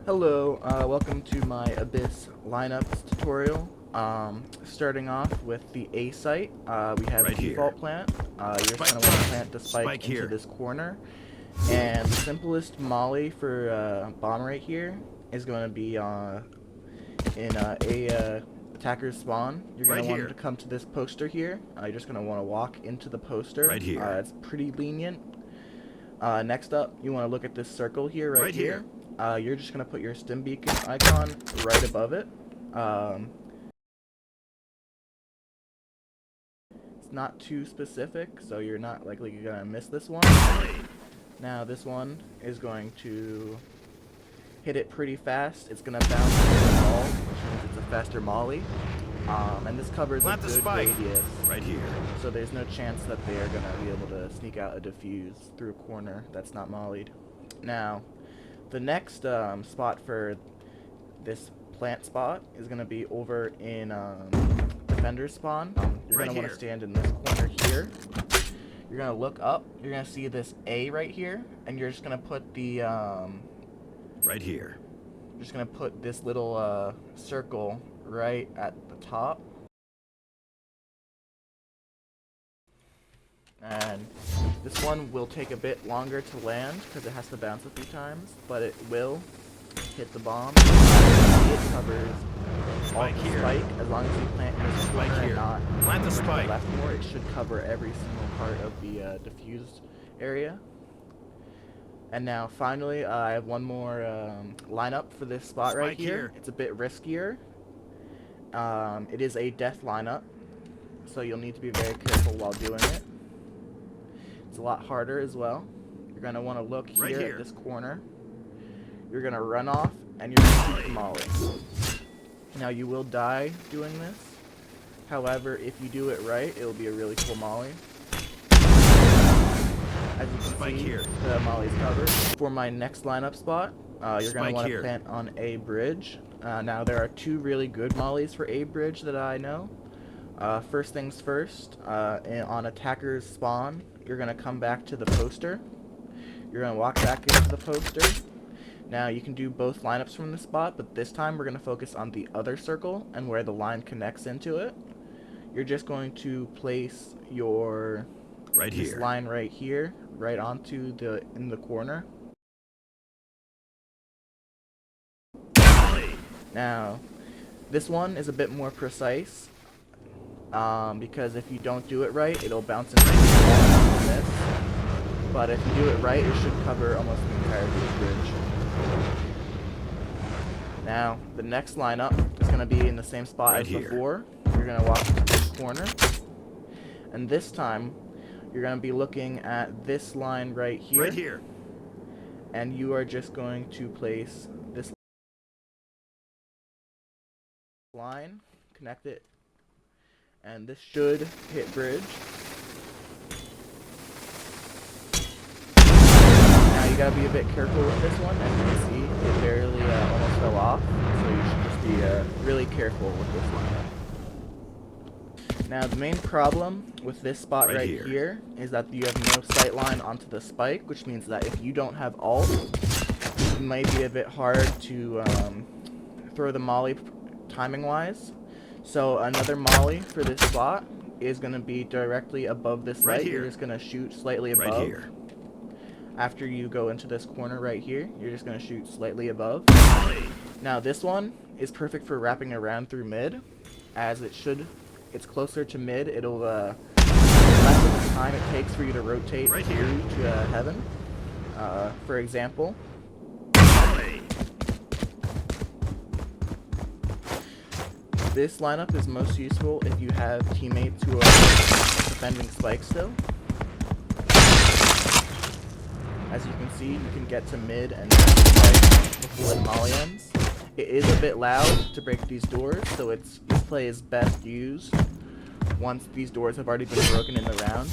Hello, welcome to my Abyss Lineups tutorial. Starting off with the A site, we have Right default here. plant. You're just Spike going to want to here. plant the spike Spike into here. this corner. And the simplest molly for bomb right here is going to be in a attacker's spawn. You're going Right to want here. to come to this poster here. You're just going to want to walk into the poster. Right here. It's pretty lenient. Next up, you want to look at this circle here, right here. You're just going to put your stim beacon icon right above it. It's not too specific, so you're not likely going to miss this one. Now this one is going to hit it pretty fast. It's going to bounce into the ball, which means it's a faster molly. And this covers a good radius. Right here. So there's no chance that they are going to be able to sneak out a diffuse through a corner that's not mollied. Now, the next spot for this plant spot is going to be over in defender spawn. You're going to want to stand in this corner here. You're going to look up. You're going to see this A right here, and you're just going to put the right here. You're just going to put this little circle right at the top. And this one will take a bit longer to land because it has to bounce a few times, but it will hit the bomb. It covers all the spike as long as you plant in this corner and not plant the spike left more. It should cover every single part of the diffused area. And now finally, I have one more lineup for this spot right here. It's a bit riskier. It is a death lineup, so you'll need to be very careful while doing it. It's a lot harder as well. You're going to want to look here at this corner. You're going to run off, and you're going to shoot the molly. Now, you will die doing this. However, if you do it right, it'll be a really cool molly. As you can see, the molly's covered. For my next lineup spot, you're going to want to plant on A bridge. Now, there are two really good mollies for A bridge that I know. First things first, on attacker's spawn, you're going to come back to the poster. You're going to walk back into the poster. Now, you can do both lineups from this spot, but this time we're going to focus on the other circle and where the line connects into it. You're just going to place your this line right here, right onto in the corner. Now, this one is a bit more precise. Because if you don't do it right, it'll bounce into the wall and miss. But if you do it right, it should cover almost the entirety of the bridge. Now, the next lineup is going to be in the same spot as before. You're going to walk into this corner. And this time, you're going to be looking at this line right here. Right here. And you are just going to place this line, connect it, and this should hit bridge. Now you gotta be a bit careful with this one. As you can see, it barely almost fell off, so you should just be really careful with this lineup. Now the main problem with this spot right here is that you have no sight line onto the spike, which means that if you don't have ult, it might be a bit hard to throw the molly timing-wise. So another molly for this spot is going to be directly above this light. You're just going to shoot slightly above. After you go into this corner right here, you're just going to shoot slightly above. Now this one is perfect for wrapping around through mid, as it's closer to mid. It'll less of the time it takes for you to rotate through to heaven. For example, this lineup is most useful if you have teammates who are defending spike still. As you can see, you can get to mid and spike before the molly ends. It is a bit loud to break these doors, so this play is best used once these doors have already been broken in the round.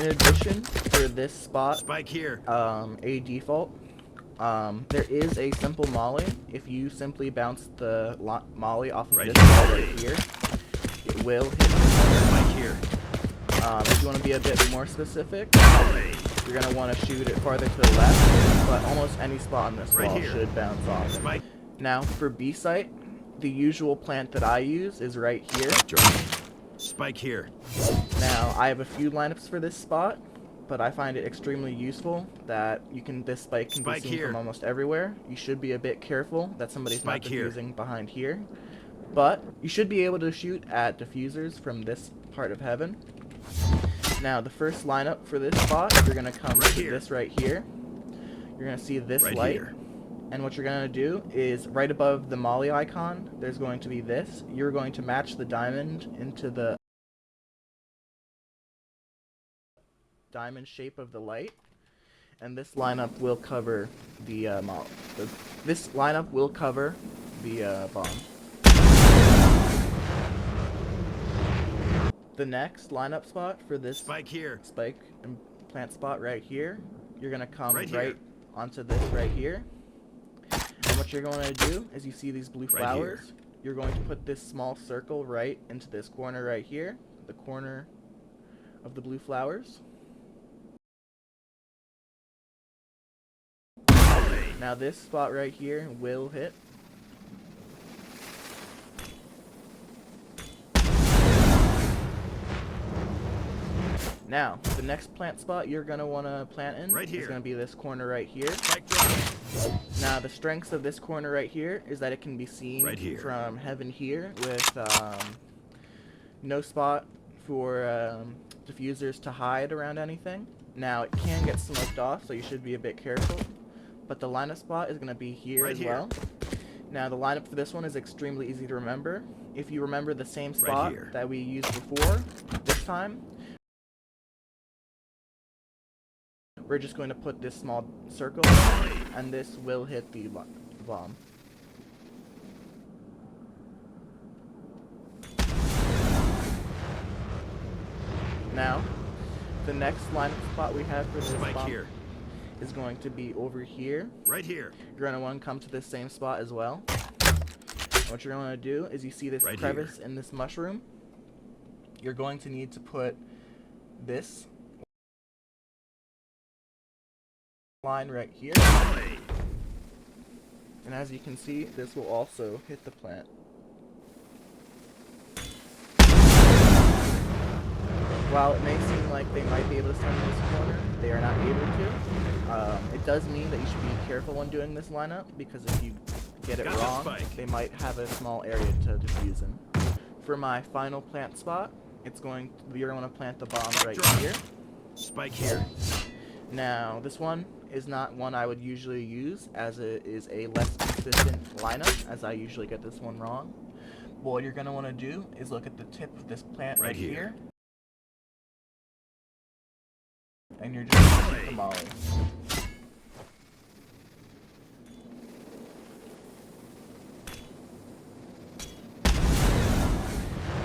In addition, for this spot, a default, there is a simple molly. If you simply bounce the molly off of this wall right here, it will hit the corner. If you want to be a bit more specific, you're going to want to shoot it farther to the left, but almost any spot on this Right wall here. should bounce off. Spike. Now, for B site, the usual plant that I use is right here. Spike here. Now, I have a few lineups for this spot, but I find it extremely useful that this spike can be seen from almost everywhere. You should be a bit careful that somebody's not defusing behind here. But you should be able to shoot at diffusers from this part of heaven. Now, the first lineup for this spot, you're going to come to this right here. You're going to see this light. And what you're going to do is, right above the molly icon, there's going to be this. You're going to match the diamond into the diamond shape of the light. And this lineup will cover the this lineup will cover the bomb. The next lineup spot for this spike and plant spot right here, you're going to come right onto this right here. And what you're going to do is, you see these blue flowers, you're going to put this small circle right into this corner right here, the corner of the blue flowers. Now this spot right here will hit. Now, the next plant spot you're going to want to plant in is going to be this corner right here. Now, the strengths of this corner right here is that it can be seen from heaven here with no spot for diffusers to hide around anything. Now, it can get smoked off, so you should be a bit careful. But the lineup spot is going to be here as well. Now, the lineup for this one is extremely easy to remember. If you remember the same spot that we used before, this time, we're just going to put this small circle, and this will hit the bomb. Now, the next lineup spot we have for this bomb is going to be over here. Right here. You're going to want to come to this same spot as well. And what you're going to do is, you see this crevice in this mushroom. You're going to need to put this line right here. And as you can see, this will also hit the plant. While it may seem like they might be able to stand in this corner, they are not able to. It does mean that you should be careful when doing this lineup, because if you get it wrong, they might have a small area to defuse in. For my final plant spot, you're going to plant the bomb right here. Spike here. Now, this one is not one I would usually use, as it is a less consistent lineup, as I usually get this one wrong. But what you're going to want to do is look at the tip of this plant right here. And you're just going to shoot the molly.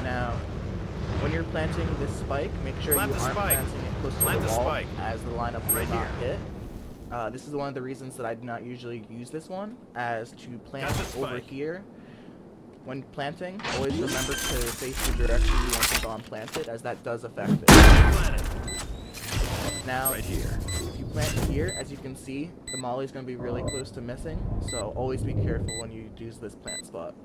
Now, when you're planting this spike, make sure you aren't planting it close to the wall, as the lineup will not hit. This is one of the reasons that I do not usually use this one, as to plant over here. When planting, always remember to face the direction you want the bomb planted, as that does affect it. Now, if you plant here, as you can see, the molly is going to be really close to missing, so always be careful when you use this plant spot.